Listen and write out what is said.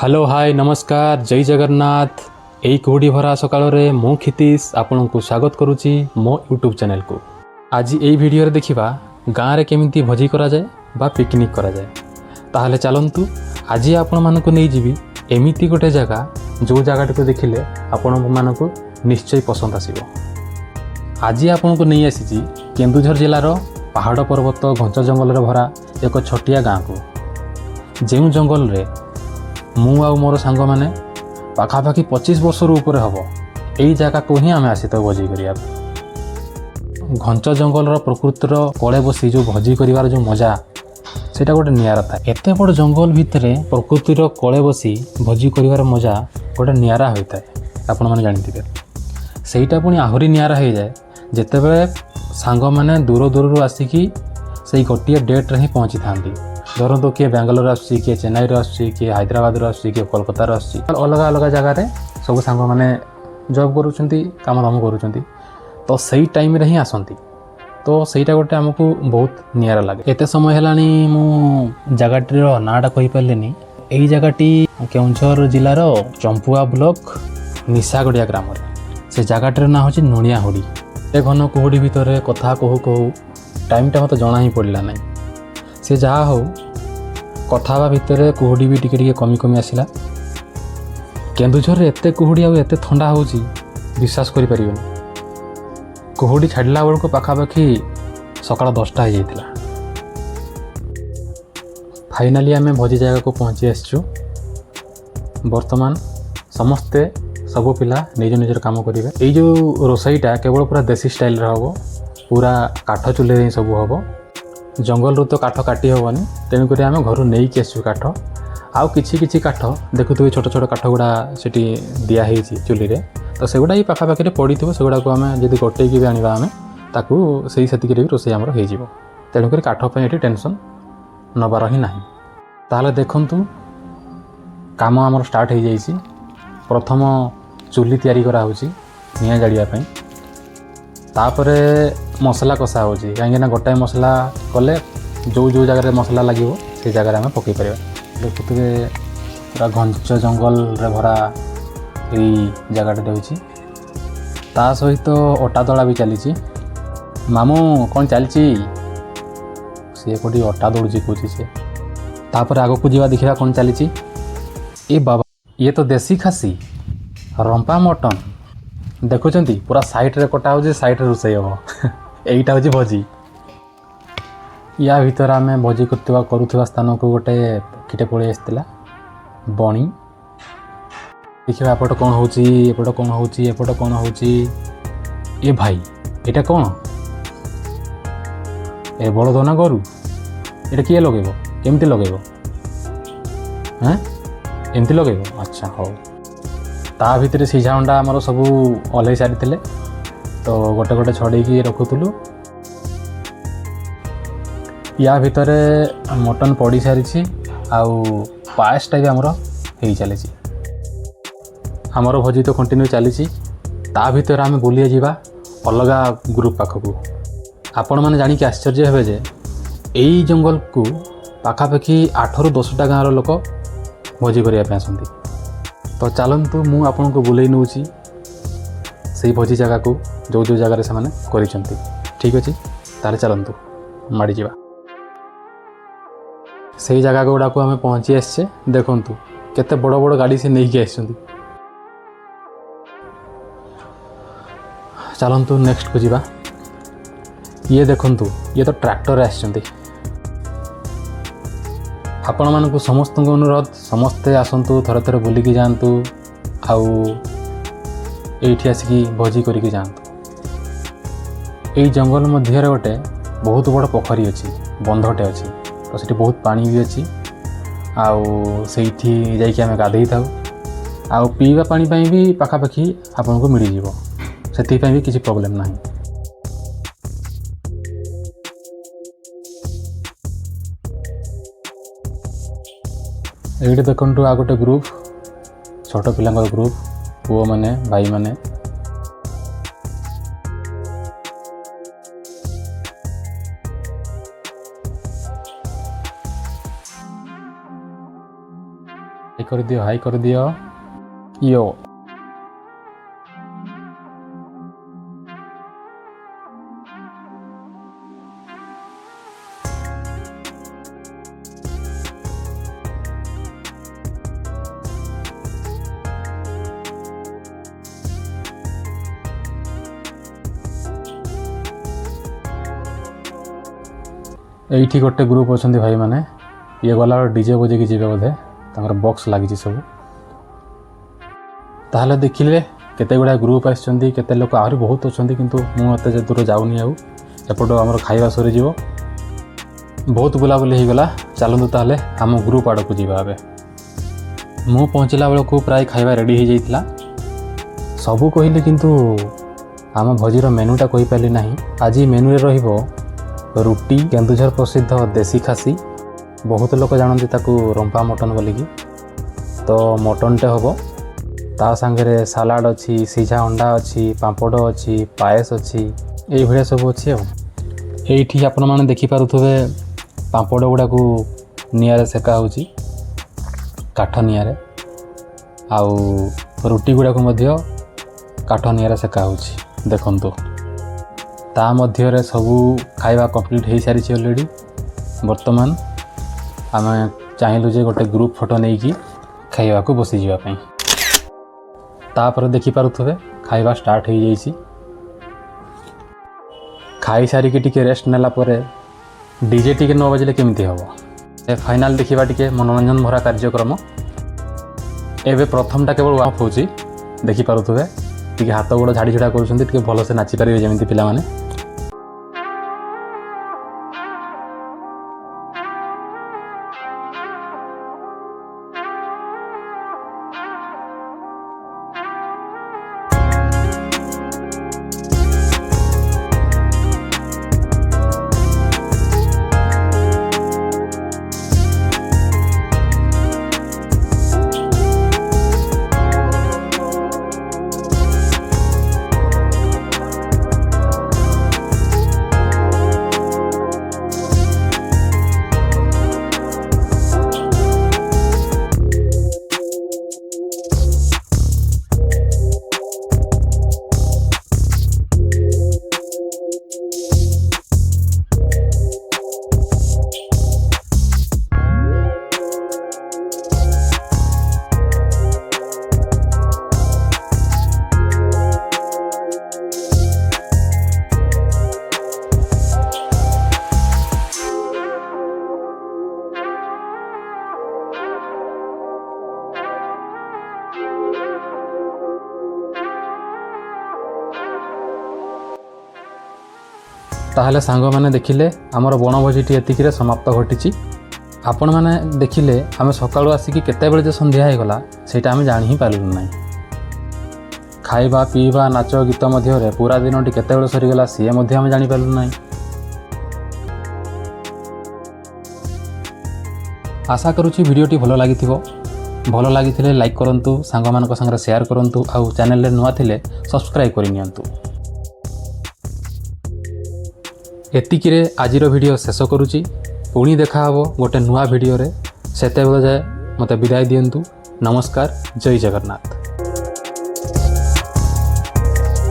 Hello hi नमस्कार जय जगन्नाथ। यही कुहुड़ी भरा सकाल मु क्षितीश आपण को स्वागत करुच्ची मो यूट्यूब चैनल को। आज यही वीडियो देखा गाँव में केमिति भोजी करा जाए बा पिकनिक करा जाए। ताहले चलंतु आज आपण मानक नहीं जीवी एमिति गोटे जगह जो जगह को देखिले आपण मानक निश्चय पसंद आसीबो। आज आपण को नहीं आसी केन्दुझर जिलार पहाड़ पर्वत घंच जंगल भरा एक छोटिया गाँव को जो जंगल रे मु आ मोर सांग मैंने पाखापाखि 25 वर्ष ऊपर हम यही जगह को ही आम आसी भोजी करिया। घंच जंगल प्रकृतिर कड़े बसी जो भोजी कर जो मजा सेटा गोटे नियारा था। एत बड़ जंगल भितर प्रकृतिर कड़े बसी भोजी कर मजा गोटे नियारा होता है। आपण मैंने जानते सहीटा पुणी आहरी नियारा हो जाए जितेबले सांग मैंने दूर दूर आसिकी से गोटे डेट्रे ही पहुँची था। धरतु किए बेंगलोर आसुची किए चेन्नई आसुची किए हैदराबाद आसुची किए कोलकाता आसुची अलग अलग जगार सब सांग मैंने जॉब करुँच काम दाम करुँच तो सही टाइम रे ही आसती तो सहीटा गोटे आमको बहुत नियारा लगे। एत समय है मु जगह नाटा कहीपरि यही जगहटी केउंझर जिलार चंपुआ ब्लॉक निशागड़िया ग्राम से जगहटर ना हूँ नुणिया हुड़ी। ए घन कुहुड़ी भितर कथा कहू कहू टाइमटा मत जना ही पड़ा ना सी जहाँ हो कथा भितर कुहुड़ी भी टिके कमी कमी आसला। केन्दुझर एत कुहुड़ी आते थंडा हो विश्वास करें कुहुड़ी छाड़ा बेलू पाखापाखि सकाल 10टा हो जाता। फाइनाली आम भोजी जगह को पहुँची आसचु। बर्तमान समस्ते सब पिला निज निजर काम करेंगे। यही जो रोसईटा केवल पूरा देसी स्टाइल हम पूरा काठ चूल्हे सब हम जंगल रू तो काठ काटी हेनी तेणुक आम घर नहीं कि आसू काठ आउ कि काठ देखुए छोट छोट काठ गुड़ा से दिखाई चूल्ही तो सेगुड़ा ही पाखापाखि पड़ी थो सेगुड़ा को आम जब गोटेक भी आने आम ताकू से भी रोषे आमर हो तेणुक काठ ये टेंशन नबार ही ना। ताहले देखंतु काम आमर स्टार्ट हो जाइए। प्रथम चूल्ही तैयारी करा होची निया जाड़िया तापरे मसला कषा हो कहीं गोटाए मसला कले जो जो जगह मसला लगे से जगह आम पकई पार। देखुए पूरा घंच जंगल रे भरा यही जगहटे होची ता सहित अटा दला भी चली। मामू कौन चलची सी कोटी अटा दौड़ी कौच सी तापर आग को जावा देखा कौन चली। ए बाबा ये तो देसी खासी रंपा मटन देखुंट पूरा साइड्रे कटा हो साइड्रे रोषे हम यहीटा हूँ भोजी। या भीतर आम भोजी करुवा स्थान को गोटे किटे पलि आसला बणी देखिए एपट कौन होपट कौन होपट कौन हो भाई यहाँ कौन ए बड़द ना गोरु ये किए लगे केमती लगे हाँ एमती लगे। अच्छा हो ता भितर सीझा अंडा आमर सब ओल्है सारी तो गोटे गोटे छड़े रखुलु। या भितर मटन पड़ सारी आउ पायसटा भी आमर हो चली आमर भोजी तो कंटिन्यू चली। ता भितर आम बुलिया जावा अलग ग्रुप पाखक आपण मैंने जानिक आश्चर्य हे जे यही जंगल को पाखापाखि 8 ରୁ 10ଟା गाँव लोक भोजी करने आसती। तो चलतु मु आपन को बुले नौची से भोजी जगह को जो जो जगह से मैंने ठीक अच्छे ताले चलतु माड़ी जावा से जगह गुड़ा को आम पहुँची आसचे। देखु केते बड़ बड़ गाड़ी से नहीं आस चलतु नेक्स्ट को जीवा। ये देखंतु ये तो ट्रैक्टर आसचंती आपण मानक समस्त अनुरोध समस्ते आसतु थरे थरे बुलिकी जातु आउ एठी आसिकी भोजी करिकी जातु। यही जंगल मध्य गोटे बहुत बड़ पोखरी अच्छी बंधटे अच्छी तो सेठी बहुत पानी भी अच्छी आउ सेठी जाइए आम गाधई था आउ पीवा पानी पाई भी पाखापाखि आपन को मिल जीवो सेथि भी किसी प्रॉब्लम नहीं। ये देखु आ गोटे ग्रुप छोट पिला ग्रुप पुओ मैंने भाई मैंने ହାଇ କରିଦିଅ ୟୋ। ଏଇଠି ଗୋଟେ ଗ୍ରୁପ୍ ଅଛନ୍ତି ଭାଇମାନେ, ଇଏ ଗଲାବେଳେ ଡିଜେ ବଜେଇକି ଯିବେ ବୋଧେ, ତାଙ୍କର ବକ୍ସ ଲାଗିଛି ସବୁ। ତାହେଲେ ଦେଖିଲେ କେତେ ଗୁଡ଼ାଏ ଗ୍ରୁପ୍ ଆସିଛନ୍ତି, କେତେ ଲୋକ ଆହୁରି ବହୁତ ଅଛନ୍ତି, କିନ୍ତୁ ମୁଁ ଏତେ ଦୂର ଯାଉନି। ଆଉ ଏପଟୁ ଆମର ଖାଇବା ସରିଯିବ, ବହୁତ ବୁଲାବୁଲି ହେଇଗଲା। ଚାଲନ୍ତୁ ତାହେଲେ ଆମ ଗ୍ରୁପ୍ ଆଡ଼କୁ ଯିବା। ଏବେ ମୁଁ ପହଞ୍ଚିଲା ବେଳକୁ ପ୍ରାୟ ଖାଇବା ରେଡ଼ି ହେଇଯାଇଥିଲା। ସବୁ କହିଲି କିନ୍ତୁ ଆମ ଭୋଜିର ମେନୁଟା କହିପାରିଲି ନାହିଁ। ଆଜି ମେନୁରେ ରହିବ ରୁଟି, କେନ୍ଦୁଝର ପ୍ରସିଦ୍ଧ ଦେଶୀ ଖାସି, ବହୁତ ଲୋକ ଜାଣନ୍ତି ତାକୁ ରମ୍ପା ମଟନ୍ ବୋଲିକି, ତ ମଟନ୍ଟେ ହେବ। ତା ସାଙ୍ଗରେ ସାଲାଡ଼ ଅଛି, ସିଝା ଅଣ୍ଡା ଅଛି, ପାମ୍ପଡ଼ ଅଛି, ପାଏସ ଅଛି, ଏଇଭଳିଆ ସବୁ ଅଛି। ଆଉ ଏଇଠି ଆପଣମାନେ ଦେଖିପାରୁଥିବେ ପାମ୍ପଡ଼ ଗୁଡ଼ାକୁ ନିଆଁରେ ସେକା ହେଉଛି, କାଠ ନିଆଁରେ, ଆଉ ରୁଟି ଗୁଡ଼ାକୁ ମଧ୍ୟ କାଠ ନିଆଁରେ ସେକା ହେଉଛି। ଦେଖନ୍ତୁ, ତା ମଧ୍ୟରେ ସବୁ ଖାଇବା କମ୍ପ୍ଲିଟ୍ ହେଇସାରିଛି ଅଲରେଡ଼ି। ବର୍ତ୍ତମାନ ଆମେ ଚାହିଁଲୁ ଯେ ଗୋଟେ ଗ୍ରୁପ୍ ଫଟୋ ନେଇକି ଖାଇବାକୁ ବସିଯିବା ପାଇଁ। ତାପରେ ଦେଖିପାରୁଥିବେ ଖାଇବା ଷ୍ଟାର୍ଟ ହେଇଯାଇଛି। ଖାଇସାରିକି ଟିକେ ରେଷ୍ଟ ନେଲା ପରେ ଡିଜେ ଟିକେ ନ ବାଜିଲେ କେମିତି ହେବ। ଫାଇନାଲ୍ ଦେଖିବା ଟିକେ ମନୋରଞ୍ଜନ ଭରା କାର୍ଯ୍ୟକ୍ରମ। ଏବେ ପ୍ରଥମଟା କେବଳ ୱାର୍ମ ଅପ୍ ହେଉଛି, ଦେଖିପାରୁଥିବେ ଟିକେ ହାତ ଗୋଡ଼ ଝାଡ଼ି ଝଡ଼ା କରୁଛନ୍ତି, ଟିକେ ଭଲସେ ନାଚିପାରିବେ ଯେମିତି ପିଲାମାନେ। ତାହେଲେ ସାଙ୍ଗମାନେ ଦେଖିଲେ ଆମର ବଣଭୋଜିଟି ଏତିକିରେ ସମାପ୍ତ ଘଟିଛି। ଆପଣମାନେ ଦେଖିଲେ ଆମେ ସକାଳୁ ଆସିକି କେତେବେଳେ ଯେ ସନ୍ଧ୍ୟା ହେଇଗଲା ସେଇଟା ଆମେ ଜାଣି ହିଁ ପାରିଲୁ ନାହିଁ। ଖାଇବା ପିଇବା ନାଚ ଗୀତ ମଧ୍ୟରେ ପୁରା ଦିନଟି କେତେବେଳେ ସରିଗଲା ସିଏ ମଧ୍ୟ ଆମେ ଜାଣିପାରିଲୁ ନାହିଁ। ଆଶା କରୁଛି ଭିଡ଼ିଓଟି ଭଲ ଲାଗିଥିବ। ଭଲ ଲାଗିଥିଲେ ଲାଇକ୍ କରନ୍ତୁ, ସାଙ୍ଗମାନଙ୍କ ସାଙ୍ଗରେ ସେୟାର କରନ୍ତୁ, ଆଉ ଚ୍ୟାନେଲରେ ନୂଆ ଥିଲେ ସବସ୍କ୍ରାଇବ୍ କରିନିଅନ୍ତୁ। ଏତିକିରେ ଆଜିର ଭିଡ଼ିଓ ଶେଷ କରୁଛି। ପୁଣି ଦେଖାହେବ ଗୋଟେ ନୂଆ ଭିଡ଼ିଓରେ। ସେତେବେଳେ ଯାଏ ମୋତେ ବିଦାୟ ଦିଅନ୍ତୁ। ନମସ୍କାର, ଜୟ ଜଗନ୍ନାଥ।